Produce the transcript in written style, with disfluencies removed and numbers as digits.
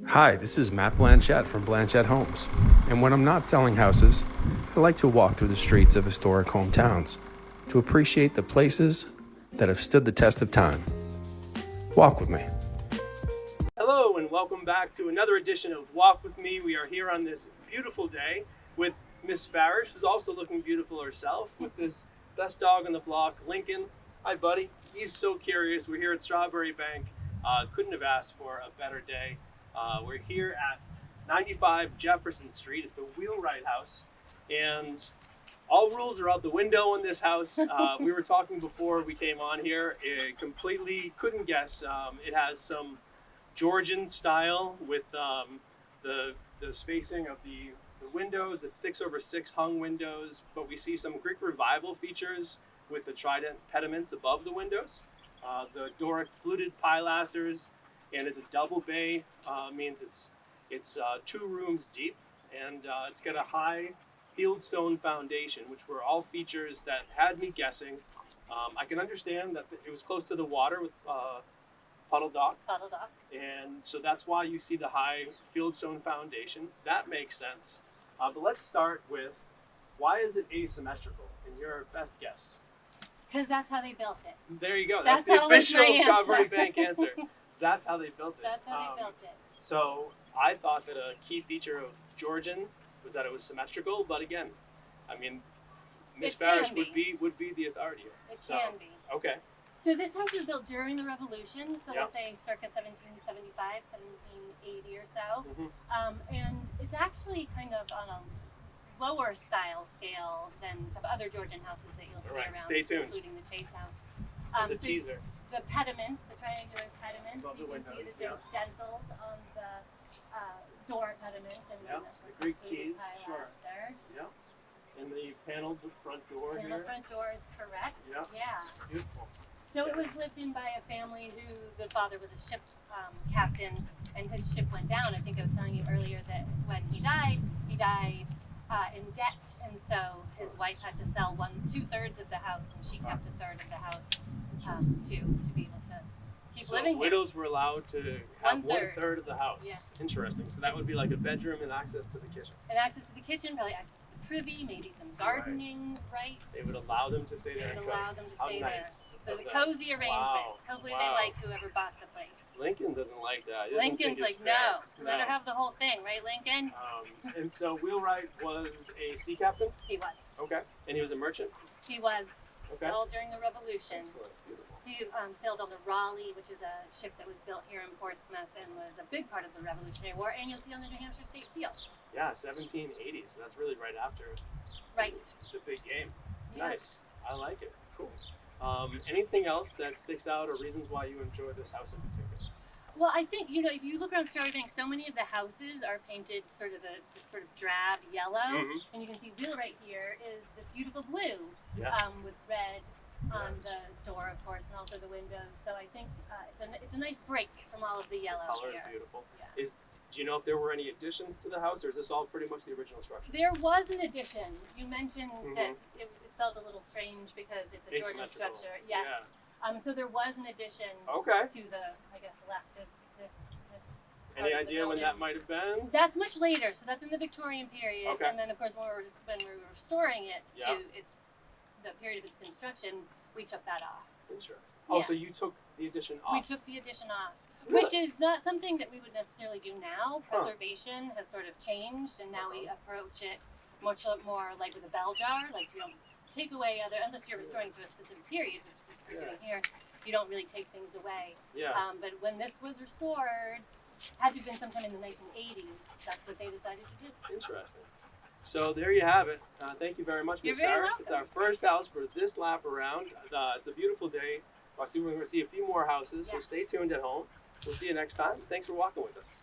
Hi, this is Matt Blanchett from Blanchett Homes, and when I'm not selling houses, I like to walk through the streets of historic hometowns to appreciate the places that have stood the test of time. Walk with me. Hello and welcome back to another edition of Walk With Me. We are here on this beautiful day with Miss Farish, who's also looking beautiful herself, with this best dog on the block, Lincoln. Hi, buddy. He's so curious. We're here at Strawbery Banke. Couldn't have asked for a better day. We're here at 95 Jefferson Street. It's the Wheelwright House, and all rules are out the window in this house. We were talking before we came on here. It completely couldn't guess. It has some Georgian style with the spacing of the windows. It's 6/6 hung windows, but we see some Greek Revival features with the trident pediments above the windows. The Doric fluted pilasters, and it's a double bay. Means it's 2 rooms deep, and it's got a high fieldstone foundation, which were all features that had me guessing. I can understand that it was close to the water with puddle dock, and so that's why you see the high fieldstone foundation. That makes sense. But let's start with, why is it asymmetrical in your best guess? Because that's how they built it. There you go. That's the official Strawbery Banke answer. That's how they built it. That's how they built it. So I thought that a key feature of Georgian was that it was symmetrical, but again, I mean, Miss Farish would be the authority here. It can be. Okay. So this house was built during the Revolution, so Yep. we'll say circa 1775, 1780 or so. Mm-hmm. And it's actually kind of on a lower style scale than some other Georgian houses that you'll see Alright, around, stay tuned. including the Chase House. As a So teaser. the pediments, the triangular pediments, Above you the can see windows, that there's dentils on the door pediment, and then Yep, of course the Greek fluted keys, sure. pilasters. Yep. And the paneled front door And here. the front door is correct. Yep. Yeah. Beautiful. So it was lived in by a family who the father was a ship captain, and his ship went down. I think I was telling you earlier that when he died in debt, and so his wife had to sell 2/3 of the house, and she kept 1/3 of the house to be able to keep living here. Widows were allowed to have 1/3. 1/3 of the house. Yes. Interesting. So that would be like a bedroom and access to the kitchen. And access to the kitchen, probably access to the privy, maybe some gardening rights. They would allow them to stay there. They would and allow cook. them to How stay nice. there. There's a Love that. cozy arrangement. Wow. Hopefully Wow. they like whoever bought the place. Lincoln doesn't like that. He doesn't Lincoln's think it's like, fair. no, let her have the whole thing, right, Lincoln? And so Wheelwright was a sea captain. He was. Okay. And he was a merchant. He was. Okay. All during the Revolution. Excellent. Beautiful. He sailed on the Raleigh, which is a ship that was built here in Portsmouth and was a big part of the Revolutionary War. And you'll see on the New Hampshire State Seal. Yeah, 1780. So that's really right after Right. the big game. Yeah. Nice. I like it. Cool. Anything else that sticks out, or reasons why you enjoy this house in particular? Well, I think, if you look around Strawbery Banke, so many of the houses are painted sort of drab yellow. Mhm. And you can see Wheelwright here is this beautiful blue Yeah. with red on the door, of course, and also the windows. So I think it's a nice break from all of the yellow The color here. is beautiful. Yeah. Do you know if there were any additions to the house, or is this all pretty much the original structure? There was an addition. You mentioned that Mhm. it felt a little strange because it's a Georgian Asymmetrical. structure. Yes. So there was an addition Okay. to the, I guess, left of this Any part of the idea when that building. might have been? That's much later, so that's in the Victorian period, Okay. and then of course when we were restoring it Yeah. to the period of its construction, we took that off. Interesting. Oh, Yeah. so you took the addition off. We took the addition off, Really? which is not something that we would necessarily do now. Preservation has sort of changed, and now we approach it much more like with a bell jar, like you don't take away unless you're restoring to a specific period, which we're doing here. You don't really take things away. Yeah. But when this was restored, had to have been sometime in the 1980s. That's what they decided to do. Interesting. So there you have it. Thank you very much, You're Ms. very Farish. welcome. It's our first house for this lap around. It's a beautiful day. We're going to see a few more houses, so Yes. stay tuned at home. We'll see you next time. Thanks for walking with us.